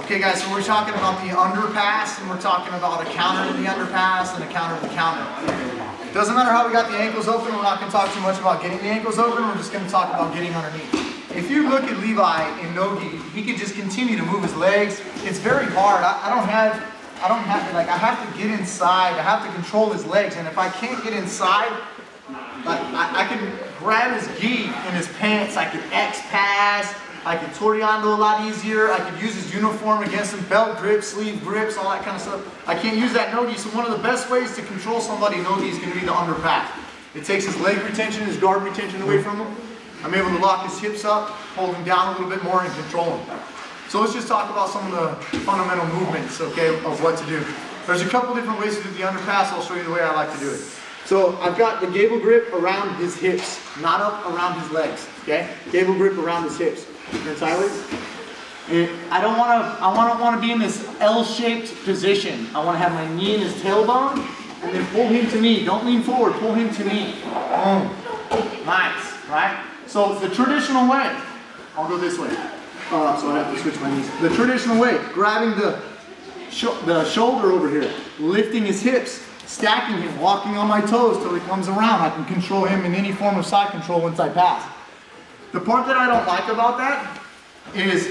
Okay guys, so we're talking about the underpass, and we're talking about a counter to the underpass and a counter to the counter. Doesn't matter how we got the ankles open, we're not going to talk too much about getting the ankles open, we're just going to talk about getting underneath. If you look at Levi in Nogi, he could just continue to move his legs. It's very hard. I have to get inside, I have to control his legs, and if I can't get inside, I can grab his gi in his pants, I can X pass, I can Toriando a lot easier, I can use his uniform against him, belt grips, sleeve grips, all that kind of stuff. I can't use that Nogi, so one of the best ways to control somebody in Nogi is going to be the underpass. It takes his leg retention, his guard retention away from him. I'm able to lock his hips up, hold him down a little bit more, and control him. So let's just talk about some of the fundamental movements, okay, of what to do. There's a couple different ways to do the underpass. I'll show you the way I like to do it. So I've got the gable grip around his hips, not up around his legs, okay? Gable grip around his hips. Turn sideways. And I don't want to be in this L-shaped position. I want to have my knee in his tailbone, and then pull him to me. Don't lean forward, pull him to me. Boom. Nice, right? So the traditional way, I'll go this way. So I have to switch my knees. The traditional way, grabbing the shoulder over here, lifting his hips, stacking him, walking on my toes till he comes around. I can control him in any form of side control once I pass. The part that I don't like about that is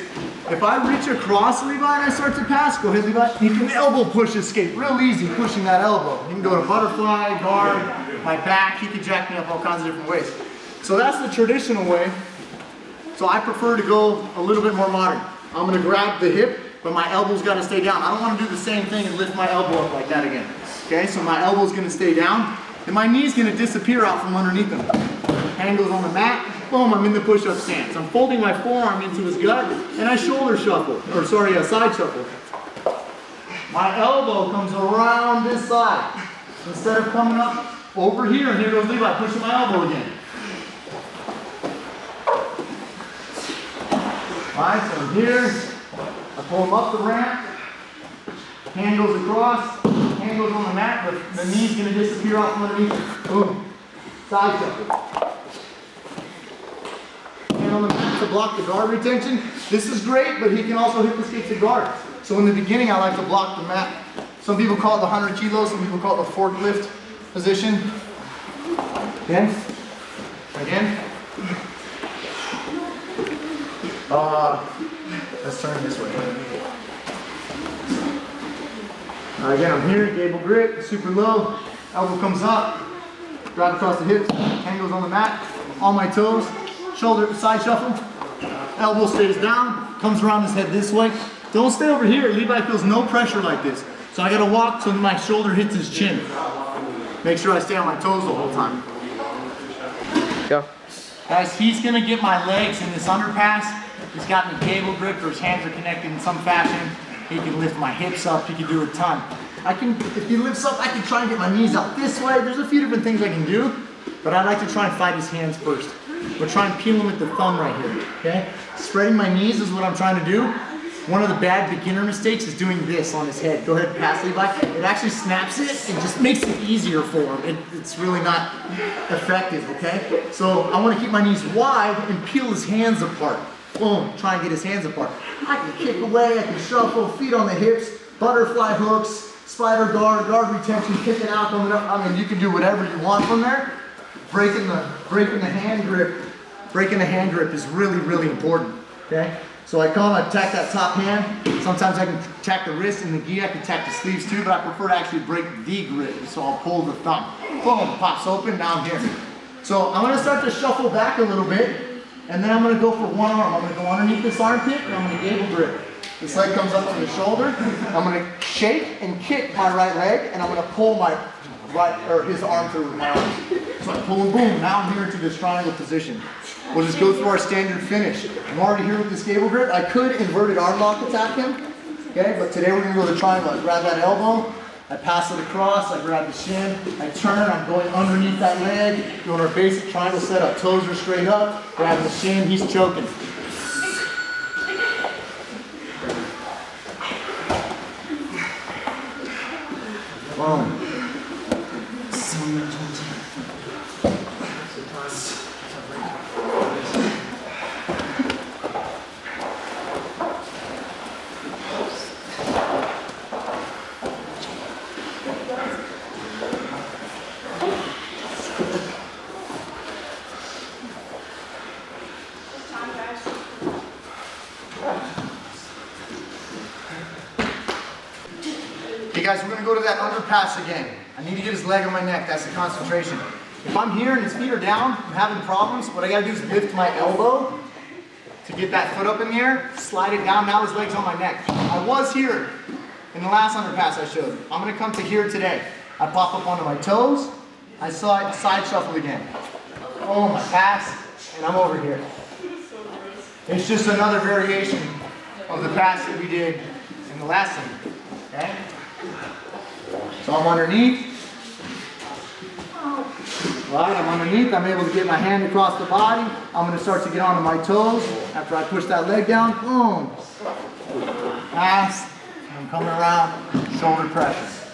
if I reach across Levi and I start to pass, go ahead Levi, you can elbow push escape, real easy pushing that elbow. You can go to butterfly, guard, my back, he can jack me up all kinds of different ways. So that's the traditional way. So I prefer to go a little bit more modern. I'm gonna grab the hip, but my elbow's gotta stay down. I don't wanna do the same thing and lift my elbow up like that again. Okay, so my elbow's gonna stay down, and my knee's gonna disappear out from underneath them. Hand goes on the mat, boom, I'm in the push-up stance. I'm folding my forearm into his gut, and I shoulder shuffle, or sorry, a side shuffle. My elbow comes around this side. Instead of coming up over here, and here goes Levi, pushing my elbow again. Alright, so here, I pull him up the ramp, hand goes across, hand goes on the mat, but the knee's going to disappear off from underneath. Boom. Side shuffle. Hand on the mat to block the guard retention. This is great, but he can also hip escape the guard. So in the beginning, I like to block the mat. Some people call it the 100 kilos, some people call it the forklift position. Again. Again. Let's turn this way. Again, I'm here, gable grip, super low, elbow comes up, grab across the hips, hand goes on the mat, on my toes, shoulder, side shuffle, elbow stays down, comes around his head this way. Don't stay over here, Levi feels no pressure like this. So I gotta walk till my shoulder hits his chin. Make sure I stay on my toes the whole time. Go. Guys, he's gonna get my legs in this underpass. He's got the gable grip, or his hands are connected in some fashion. He can lift my hips up, he can do a ton. If he lifts up, I can try and get my knees out this way. There's a few different things I can do, but I like to try and fight his hands first. We're trying to peel him at the thumb right here, okay? Spreading my knees is what I'm trying to do. One of the bad beginner mistakes is doing this on his head. Go ahead and pass Levi. It actually snaps it and just makes it easier for him. It's really not effective, okay? So I want to keep my knees wide and peel his hands apart. Boom, try and get his hands apart. I can kick away, I can shuffle, feet on the hips, butterfly hooks, spider guard, guard retention, kicking out, coming up. I mean, you can do whatever you want from there. Breaking the hand grip is really, really important, okay? So I come, I attack that top hand. Sometimes I can attack the wrist and the gi, I can attack the sleeves too, but I prefer to actually break the grip, so I'll pull the thumb. Boom, pops open, now I'm here. So I'm gonna start to shuffle back a little bit, and then I'm gonna go for one arm. I'm gonna go underneath this armpit, and I'm gonna gable grip. This leg comes up to the shoulder. I'm gonna shake and kick my right leg, and I'm gonna pull my his arm through with my arm. So I pull and boom, now I'm here into this triangle position. We'll just go through our standard finish. I'm already here with this gable grip. I could inverted arm lock attack him, okay? But today we're gonna go to the triangle. I grab that elbow, I pass it across, I grab the shin, I turn, I'm going underneath that leg, doing our basic triangle setup. Toes are straight up, grab the shin, he's choking. Boom. guys, we're gonna go to that underpass again. I need to get his leg on my neck, that's the concentration. If I'm here and his feet are down, I'm having problems, what I gotta do is lift my elbow to get that foot up in the air, slide it down, now his leg's on my neck. I was here in the last underpass I showed. I'm gonna come to here today. I pop up onto my toes, I side shuffle again. Oh, my pass, and I'm over here. It's just another variation of the pass that we did in the last one, okay? So I'm underneath. All right, I'm underneath. I'm able to get my hand across the body. I'm going to start to get onto my toes. After I push that leg down, boom. Pass. I'm coming around, shoulder pressure.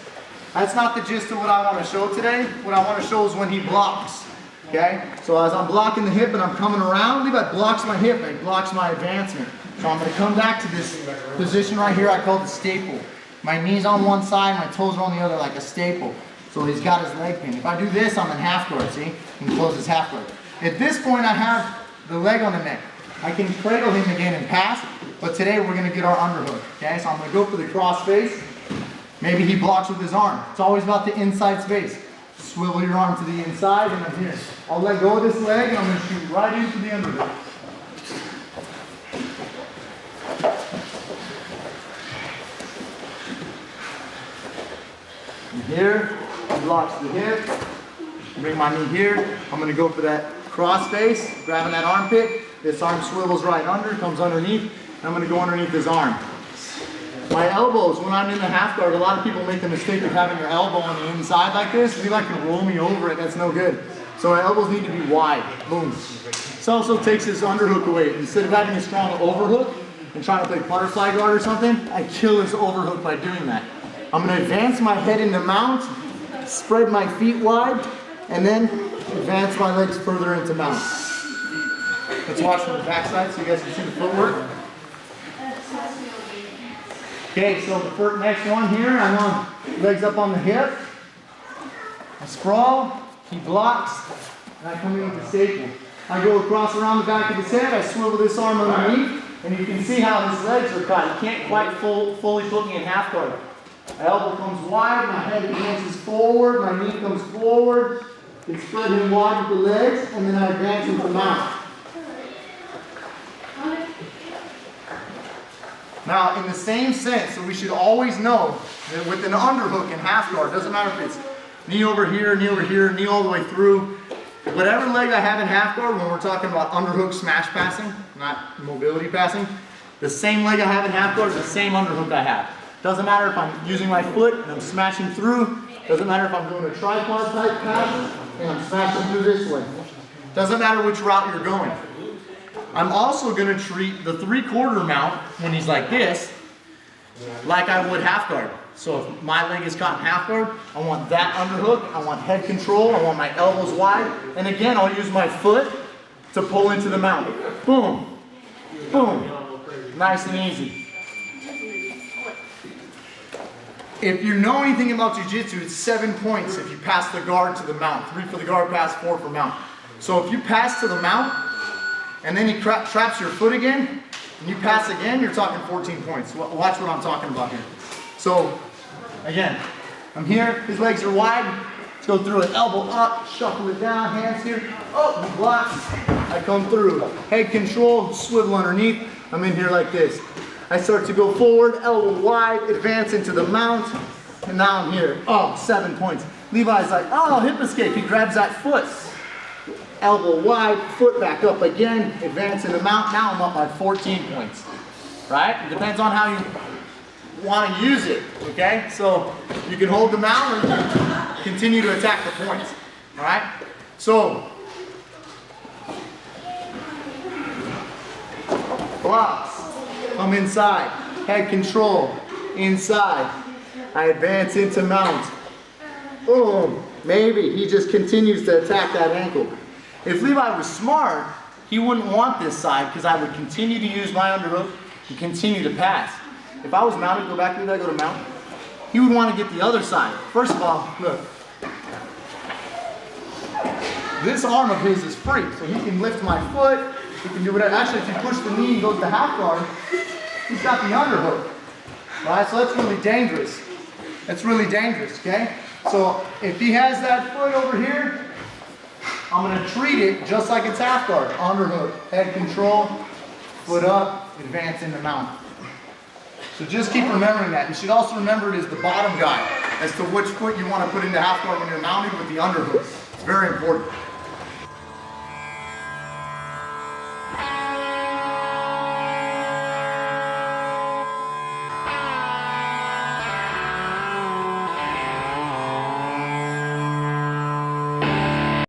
That's not the gist of what I want to show today. What I want to show is when he blocks. Okay? So as I'm blocking the hip and I'm coming around, Levi blocks my hip, it blocks my advancement. So I'm going to come back to this position right here I call the staple. My knees on one side, my toes are on the other like a staple. So he's got his leg pinned. If I do this, I'm in half guard, see? He can close his half guard. At this point, I have the leg on the neck. I can cradle him again and pass, but today we're going to get our underhook. Okay, so I'm going to go for the cross face. Maybe he blocks with his arm. It's always about the inside space. Swivel your arm to the inside and I'm here. I'll let go of this leg and I'm going to shoot right into the underhook. And here, he blocks the hip. Bring my knee here. I'm going to go for that cross face, grabbing that armpit. This arm swivels right under, comes underneath, and I'm going to go underneath his arm. My elbows, when I'm in the half guard, a lot of people make the mistake of having your elbow on the inside like this. If you like to roll me over it, that's no good. So my elbows need to be wide. Boom. This also takes his underhook away. Instead of having a strong overhook and trying to play butterfly guard or something, I kill his overhook by doing that. I'm going to advance my head into mount, spread my feet wide, and then advance my legs further into mount. Let's watch from the backside so you guys can see the footwork. Okay, so the next one here, I want legs up on the hip. I sprawl, he blocks, and I come in with the staple. I go across around the back of his head, I swivel this arm underneath, and you can see how his legs are cut. He can't quite fully put me in half guard. My elbow comes wide, my head advances forward, my knee comes forward. I can spread him wide with the legs, and then I advance into mount. Now, in the same sense, so we should always know that with an underhook and half guard, doesn't matter if it's knee over here, knee all the way through, whatever leg I have in half guard, when we're talking about underhook smash passing, not mobility passing, the same leg I have in half guard is the same underhook I have. Doesn't matter if I'm using my foot and I'm smashing through, doesn't matter if I'm doing a tripod type pass and I'm smashing through this way. Doesn't matter which route you're going. I'm also going to treat the 3/4 mount when he's like this, like I would half guard. So if my leg is caught in half guard, I want that underhook, I want head control, I want my elbows wide, and again I'll use my foot to pull into the mount. Boom, boom, nice and easy. If you know anything about jiu-jitsu, it's 7 points if you pass the guard to the mount. 3 for the guard pass, 4 for mount. So if you pass to the mount, and then he traps your foot again, and you pass again, you're talking 14 points. Watch what I'm talking about here. So, again, I'm here, his legs are wide. Let's go through it, elbow up, shuffle it down, hands here. Oh, he blocks, I come through. Head control, swivel underneath. I'm in here like this. I start to go forward, elbow wide, advance into the mount, and now I'm here. Oh, 7 points. Levi's like, oh, hip escape. He grabs that foot. Elbow wide, foot back up again, advance in the mount. Now I'm up by 14 points, right? It depends on how you want to use it, okay? So you can hold the mount or you can continue to attack the points, all right? So, blocks, come inside, head control, inside. I advance into mount. Boom, maybe he just continues to attack that ankle. If Levi was smart, he wouldn't want this side because I would continue to use my underhook and continue to pass. If I was mounted, go back to Levi, go to mount, he would want to get the other side. First of all, look. This arm of his is free, so he can lift my foot, he can do whatever. Actually, if you push the knee and goes to half guard, he's got the underhook. Right, so that's really dangerous. That's really dangerous, okay? So if he has that foot over here, I'm gonna treat it just like it's half guard. Underhook, head control, foot up, advance into mount. So just keep remembering that. You should also remember it is the bottom guide as to which foot you want to put into half guard when you're mounted with the underhook. It's very important.